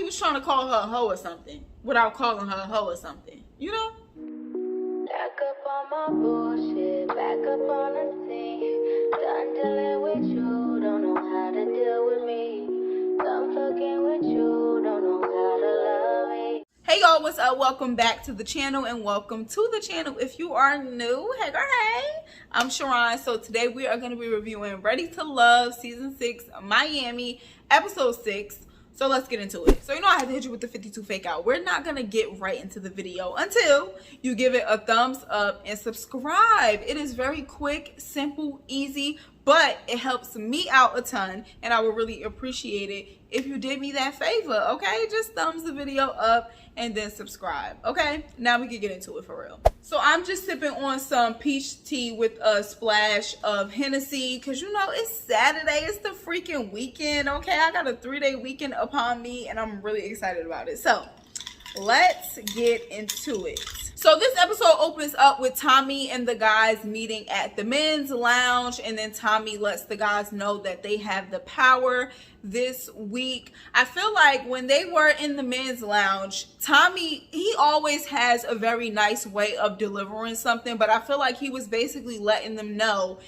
was trying to call her a hoe or something without calling her a hoe or something, you know? Back up on my bullshit, back up on the scene. Done dealing with you, don't know how to deal with me. Done fucking with you, don't know how to love me. Hey y'all, what's up? Welcome back to the channel and welcome to the channel if you are new. Hey girl, hey. I'm Sharon. So today we are going to be reviewing Ready to Love Season 6 Miami Episode 6. So let's get into it. So you know I had to hit you with the 52 fake out. We're not going to get right into the video until you give it a thumbs up and subscribe. It is very quick, simple, easy, but it helps me out a ton and I would really appreciate it if you did me that favor, okay? Just thumbs the video up and then subscribe, okay? Now we can get into it for real. So I'm just sipping on some peach tea with a splash of Hennessy because you know it's Saturday, it's the freaking weekend, okay? I got a 3-day weekend upon me and I'm really excited about it. So let's get into it. So this episode opens up with Tommy and the guys meeting at the men's lounge, and then Tommy lets the guys know that they have the power this week. I feel like when they were in the men's lounge, Tommy, he always has a very nice way of delivering something, but I feel like he was basically letting them know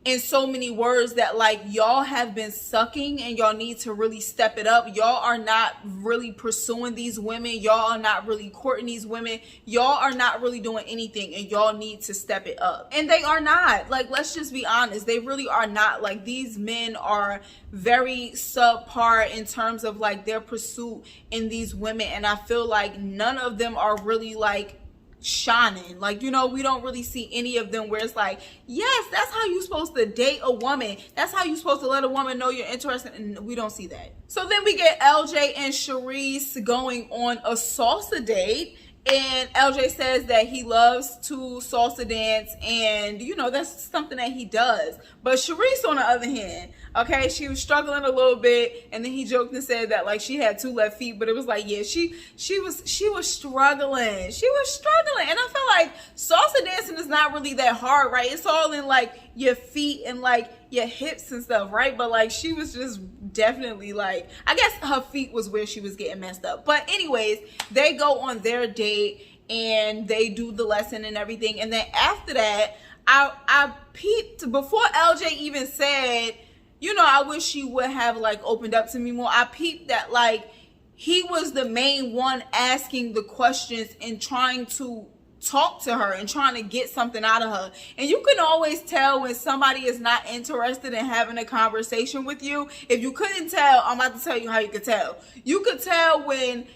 in so many words that like y'all have been sucking and y'all need to really step it up. Y'all are not really pursuing these women. Y'all are not really courting these women. Y'all are not really doing anything and y'all need to step it up. And they are not. Like, let's just be honest. They really are not. Like, these men are very subpar in terms of like their pursuit in these women. And I feel like none of them are really like shining. Like, you know, we don't really see any of them where it's like, yes, that's how you're supposed to date a woman, that's how you're supposed to let a woman know you're interested, and we don't see that. So then we get LJ and Sharice going on a salsa date, and LJ says that he loves to salsa dance, and you know that's something that he does. But Sharice, on the other hand, okay, she was struggling a little bit, and then he joked and said that like she had 2 left feet, but it was like, yeah, she was struggling. She was struggling, and I feel like salsa dancing is not really that hard, right? It's all in like your feet and like your hips and stuff, right? But like she was just definitely like, I guess her feet was where she was getting messed up. But anyways, they go on their date and they do the lesson and everything, and then after that, I peeped before LJ even said, you know, I wish she would have like opened up to me more. I peeped that like he was the main one asking the questions and trying to talk to her and trying to get something out of her. And you can always tell when somebody is not interested in having a conversation with you. If you couldn't tell, I'm about to tell you how you could tell. You could tell when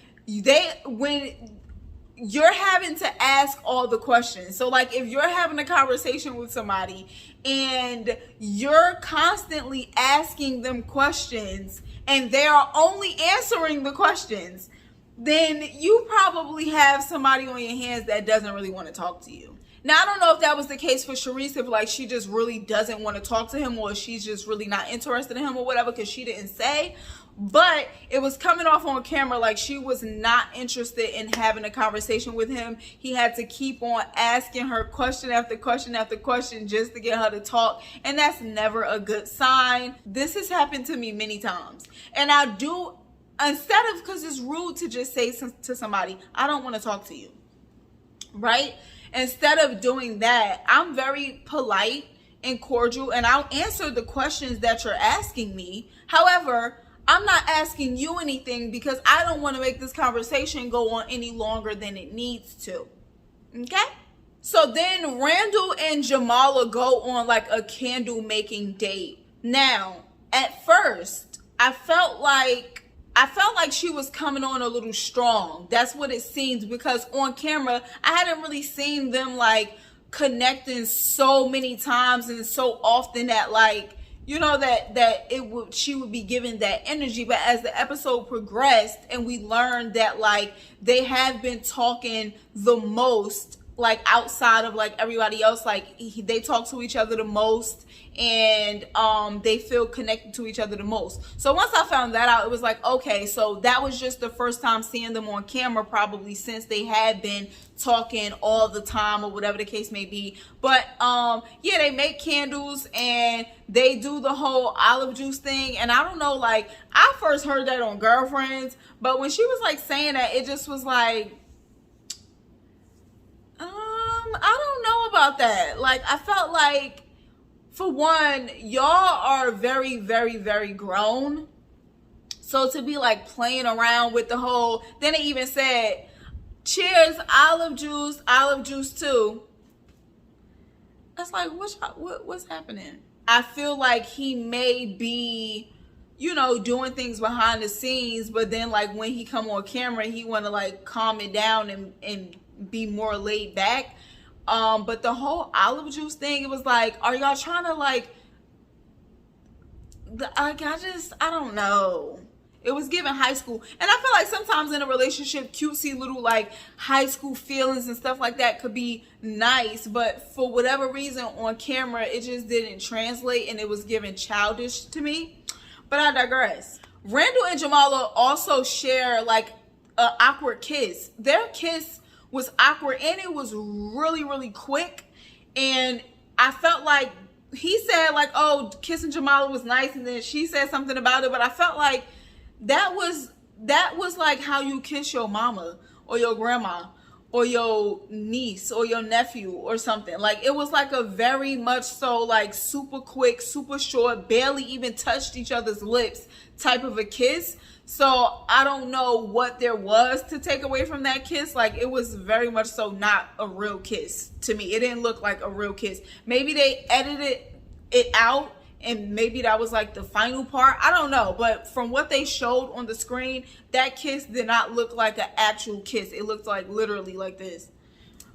you're having to ask all the questions. So like if you're having a conversation with somebody and you're constantly asking them questions and they are only answering the questions, then you probably have somebody on your hands that doesn't really want to talk to you. Now, I don't know if that was the case for Sharice, if like she just really doesn't want to talk to him or she's just really not interested in him or whatever, because she didn't say. But it was coming off on camera like she was not interested in having a conversation with him. He had to keep on asking her question after question after question just to get her to talk. And that's never a good sign. This has happened to me many times. And I do, instead of, because it's rude to just say to somebody, I don't want to talk to you, right? Instead of doing that, I'm very polite and cordial and I'll answer the questions that you're asking me. However, I'm not asking you anything because I don't want to make this conversation go on any longer than it needs to. Okay? So then Randall and Jamallah go on like a candle making date. Now, at first, I felt like she was coming on a little strong. That's what it seemed, because on camera, I hadn't really seen them like connecting so many times and so often that like, you know, she would be given that energy. But as the episode progressed and we learned that like they have been talking the most like outside of like everybody else, like they talk to each other the most, and they feel connected to each other the most. So once I found that out, it was like, okay, so that was just the first time seeing them on camera, probably since they had been talking all the time or whatever the case may be. But yeah, they make candles and they do the whole olive juice thing. And I don't know, like I first heard that on Girlfriends, but when she was like saying that, it just was like, I don't know about that. Like, I felt like, for one, y'all are very, very, very grown. So to be like playing around with the whole, then it even said, cheers, olive juice too. That's like, what's happening? I feel like he may be, you know, doing things behind the scenes, but then like when he come on camera, he want to like calm it down and be more laid back. But the whole olive juice thing, it was like, are y'all trying to like, I don't know. It was given high school. And I feel like sometimes in a relationship, cutesy little like high school feelings and stuff like that could be nice. But for whatever reason on camera, it just didn't translate and it was given childish to me. But I digress. Randall and Jamallah also share like an awkward kiss. Their kiss was awkward and it was really, really quick. And I felt like he said like, oh, kissing Jamallah was nice, and then she said something about it, but I felt like that was like how you kiss your mama or your grandma or your niece or your nephew or something. Like it was like a very much so like super quick, super short, barely even touched each other's lips type of a kiss. So I don't know what there was to take away from that kiss. Like it was very much so not a real kiss to me. It didn't look like a real kiss. Maybe they edited it out and maybe that was like the final part. I don't know. But from what they showed on the screen, that kiss did not look like an actual kiss. It looked like literally like this.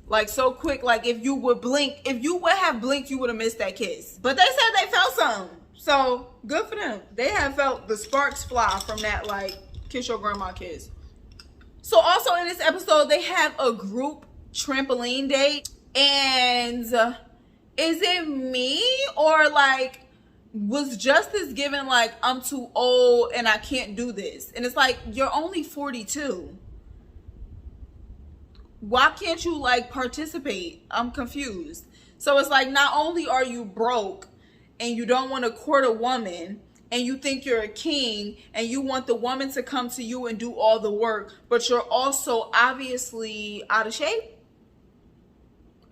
Like so quick. Like if you would blink, if you would have blinked, you would have missed that kiss. But they said they felt something. So good for them. They have felt the sparks fly from that like kiss your grandma kiss. So also in this episode, they have a group trampoline date. And is it me or like was Justice given like I'm too old and I can't do this? And it's like, you're only 42. Why can't you like participate? I'm confused. So it's like, not only are you broke and you don't want to court a woman and you think you're a king and you want the woman to come to you and do all the work, but you're also obviously out of shape.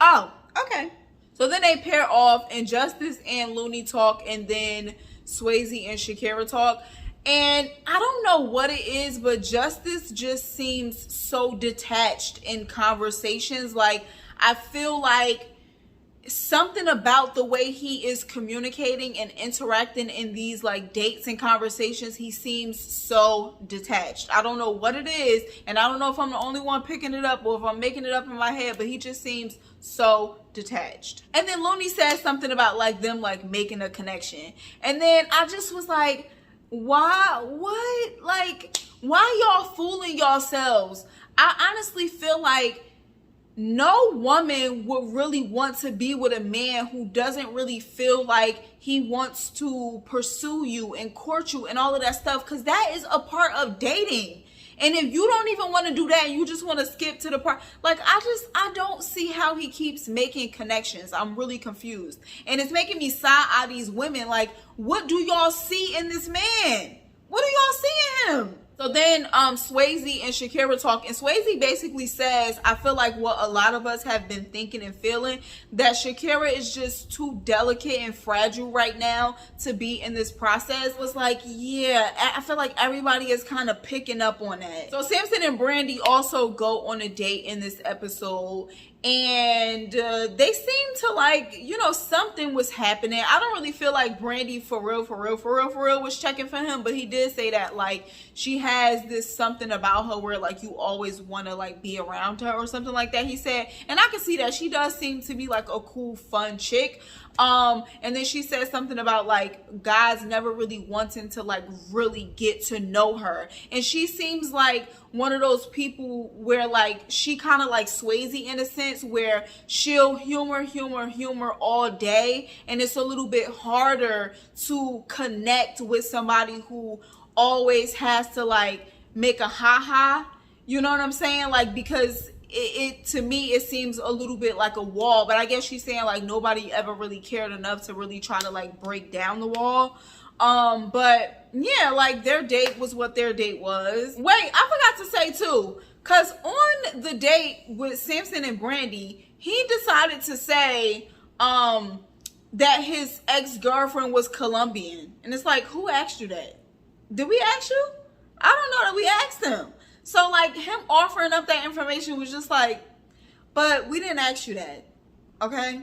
Oh, okay. So then they pair off and Justice and Looney talk, and then Swayze and Shakira talk. And I don't know what it is, but Justice just seems so detached in conversations. Like I feel like something about the way he is communicating and interacting in these like dates and conversations, he seems so detached. I don't know what it is, and I don't know if I'm the only one picking it up or if I'm making it up in my head, but he just seems so detached. And then Looney says something about like them like making a connection, and then I just was like, what, like why y'all fooling yourselves? I honestly feel like no woman would really want to be with a man who doesn't really feel like he wants to pursue you and court you and all of that stuff, because that is a part of dating. And if you don't even want to do that and you just want to skip to the part, like I don't see how he keeps making connections. I'm really confused. And it's making me sigh at these women. Like, what do y'all see in this man? What do y'all see in him? So then Swayze and Shakira talk, and Swayze basically says, I feel like what a lot of us have been thinking and feeling, that Shakira is just too delicate and fragile right now to be in this process. Was like, yeah, I feel like everybody is kind of picking up on that. So Samson and Brandy also go on a date in this episode, and they seem to like, you know, something was happening. I don't really feel like Brandy for real was checking for him, but he did say that like she has this something about her where like you always want to like be around her or something like that, he said. And I can see that she does seem to be like a cool, fun chick. And then she said something about like guys never really wanting to like really get to know her. And she seems like one of those people where like she kind of like Swayze in a sense, where she'll humor all day, and it's a little bit harder to connect with somebody who always has to like make a ha. You know what I'm saying? Like, because it to me it seems a little bit like a wall, but I guess she's saying like nobody ever really cared enough to really try to like break down the wall. But yeah, like their date was what their date was. Wait, I forgot to say too, because on the date with Samson and Brandy, he decided to say that his ex-girlfriend was Colombian, and it's like, who asked you that? Did we ask you? I don't know that we asked him. So like him offering up that information was just like, but we didn't ask you that. Okay?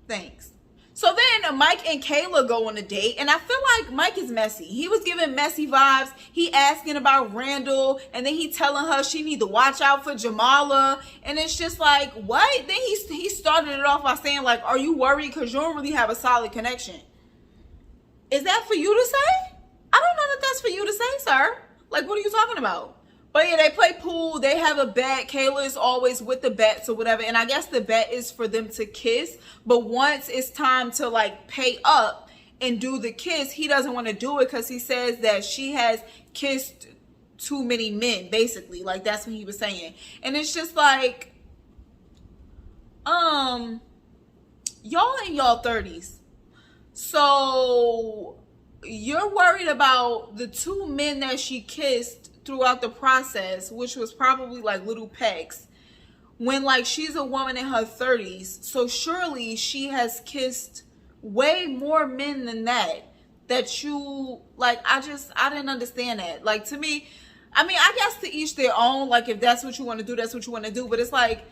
Thanks. So then Mike and Kayla go on a date, and I feel like Mike is messy. He was giving messy vibes. He asking about Randall, and then he telling her she need to watch out for Jamallah. And it's just like, what? Then he started it off by saying like, are you worried because you don't really have a solid connection? Is that for you to say? I don't know that that's for you to say, sir. Like, what are you talking about? But yeah, they play pool. They have a bet. Kayla is always with the bets or whatever. And I guess the bet is for them to kiss. But once it's time to like pay up and do the kiss, he doesn't want to do it because he says that she has kissed too many men, basically. Like, that's what he was saying. And it's just like, y'all in y'all 30s. So you're worried about the two men that she kissed throughout the process, which was probably like little pecks, when like she's a woman in her 30s. So surely she has kissed way more men than that you like. I didn't understand that. Like, to me, I mean, I guess to each their own. Like, if that's what you want to do, that's what you want to do. But it's like,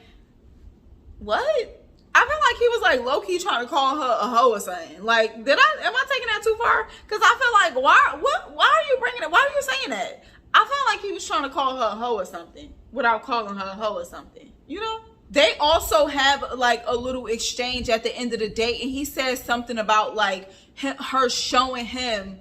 what? I feel like he was like low-key trying to call her a hoe or something. Like, am I taking that too far? Because I feel like, why are you bringing it? Why are you saying that? I felt like he was trying to call her a hoe or something without calling her a hoe or something, you know? They also have like a little exchange at the end of the date, and he says something about like her showing him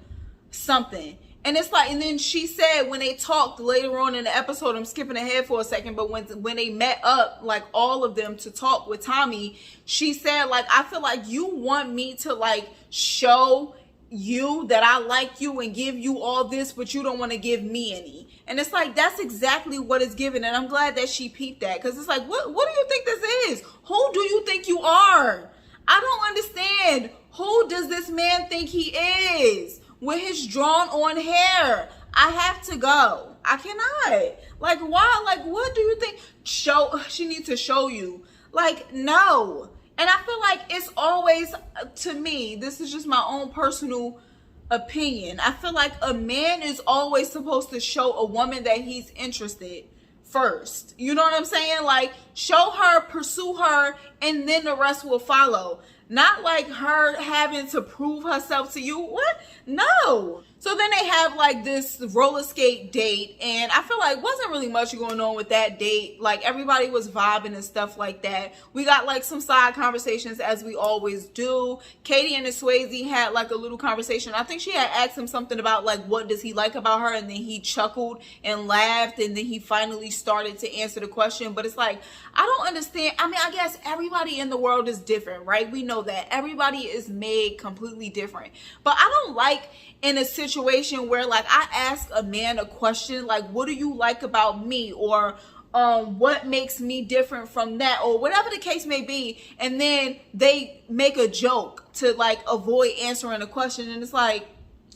something. And it's like, and then she said when they talked later on in the episode, I'm skipping ahead for a second, but when they met up, like all of them to talk with Tommy, she said like, I feel like you want me to like show you that I like you and give you all this, but you don't want to give me any. And it's like, that's exactly what it's given. And I'm glad that she peeped that, because it's like, what do you think this is? Who do you think you are? I don't understand. Who does this man think he is with his drawn on hair? I have to go. I cannot. Like, why? Like, what do you think she needs to show you? Like, no. And I feel like it's always, to me, this is just my own personal opinion, I feel like a man is always supposed to show a woman that he's interested first. You know what I'm saying? Like, show her, pursue her, and then the rest will follow. Not like her having to prove herself to you. What? No. So then they have like this roller skate date, and I feel like wasn't really much going on with that date. Like, everybody was vibing and stuff like that. We got like some side conversations as we always do. Katie and Swayze had like a little conversation. I think she had asked him something about like, what does he like about her? And then he chuckled and laughed, and then he finally started to answer the question. But it's like, I don't understand. I mean, I guess everybody in the world is different, right? We know that everybody is made completely different. But I don't like in a situation where like I ask a man a question like, what do you like about me? Or what makes me different from that? Or whatever the case may be. And then they make a joke to like avoid answering a question. And it's like,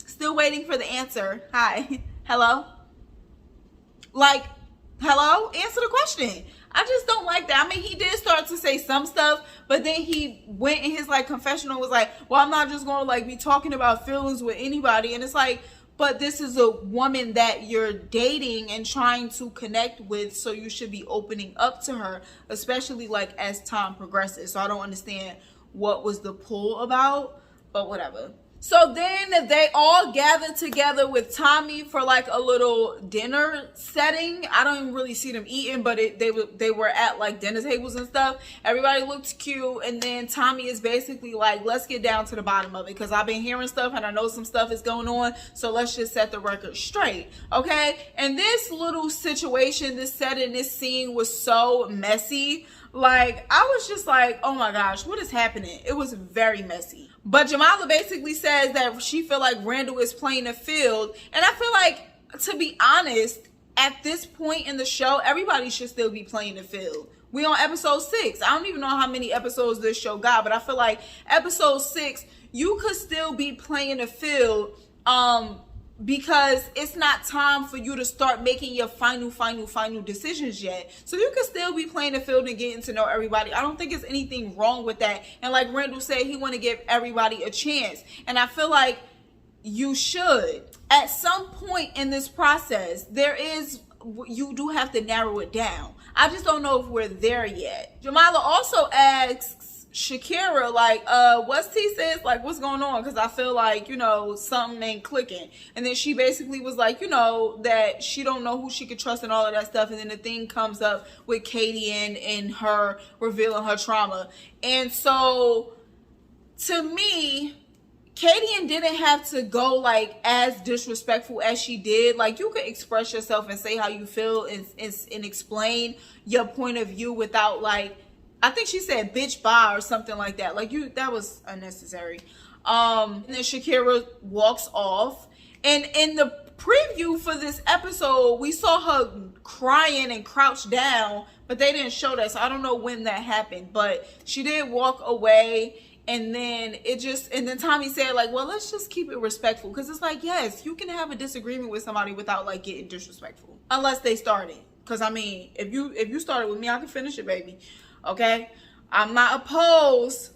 still waiting for the answer. Hi. Hello? Like, hello? Answer the question. I just don't like that. I mean, he did start to say some stuff, but then he went in his like confessional and was like, well, I'm not just going to like be talking about feelings with anybody. And it's like, but this is a woman that you're dating and trying to connect with, so you should be opening up to her, especially like as time progresses. So I don't understand what was the pull about, but whatever. So then they all gathered together with Tommy for like a little dinner setting. I don't even really see them eating, but they were at like dinner tables and stuff. Everybody looked cute, and then Tommy is basically like, let's get down to the bottom of it, because I've been hearing stuff and I know some stuff is going on, so let's just set the record straight, okay? And this little situation, this setting, this scene was so messy. Like, I was just like, oh my gosh, what is happening? It was very messy. But Jamallah basically says that she feel like Randall is playing the field. And I feel like, to be honest, at this point in the show, everybody should still be playing the field. We on episode 6. I don't even know how many episodes this show got, but I feel like episode 6, you could still be playing the field, because it's not time for you to start making your final decisions yet. So you can still be playing the field and getting to know everybody. I don't think there's anything wrong with that. And like Randall said, he want to give everybody a chance. And I feel like you should. At some point in this process, you do have to narrow it down. I just don't know if we're there yet. Jamallah also asks Shakira, like, what's T-Sis? Like, what's going on? Because I feel like, you know, something ain't clicking. And then she basically was like, you know, that she don't know who she could trust and all of that stuff. And then the thing comes up with Katie and her revealing her trauma. And so, to me, Katie didn't have to go like as disrespectful as she did. Like, you could express yourself and say how you feel and explain your point of view without, like, I think she said bitch bye or something like that. Like, that was unnecessary. And then Shakira walks off. And in the preview for this episode, we saw her crying and crouched down, but they didn't show that. So I don't know when that happened, but she did walk away. And then Tommy said, like, well, let's just keep it respectful. Because it's like, yes, you can have a disagreement with somebody without like getting disrespectful. Unless they started. Because I mean, if you started with me, I can finish it, baby. Okay, I'm not opposed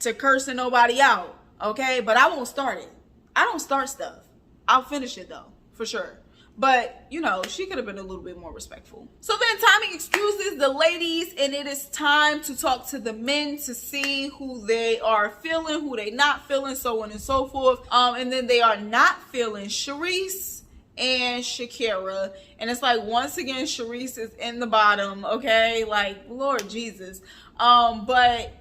to cursing nobody out, okay, but I won't start it. I don't start stuff. I'll finish it though, for sure. But, you know, she could have been a little bit more respectful. So then Tommy excuses the ladies, and it is time to talk to the men to see who they are feeling, who they not feeling, so on and so forth. And then they are not feeling Sharice and Shakira, and it's like, once again, Sharice is in the bottom, okay, like, Lord Jesus. But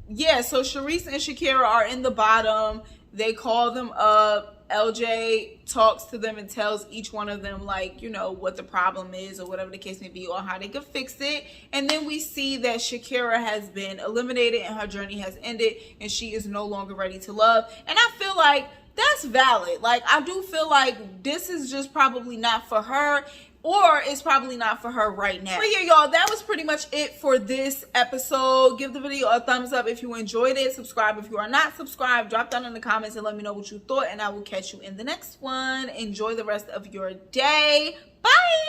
yeah, so Sharice and Shakira are in the bottom. They call them up. LJ talks to them and tells each one of them, like, you know, what the problem is or whatever the case may be, or how they could fix it. And then we see that Shakira has been eliminated and her journey has ended, and she is no longer ready to love. And I feel like that's valid. Like, I do feel like this is just probably not for her, or it's probably not for her right now. But yeah, y'all, that was pretty much it for this episode. Give the video a thumbs up if you enjoyed it. Subscribe if you are not subscribed. Drop down in the comments and let me know what you thought, and I will catch you in the next one. Enjoy the rest of your day. Bye.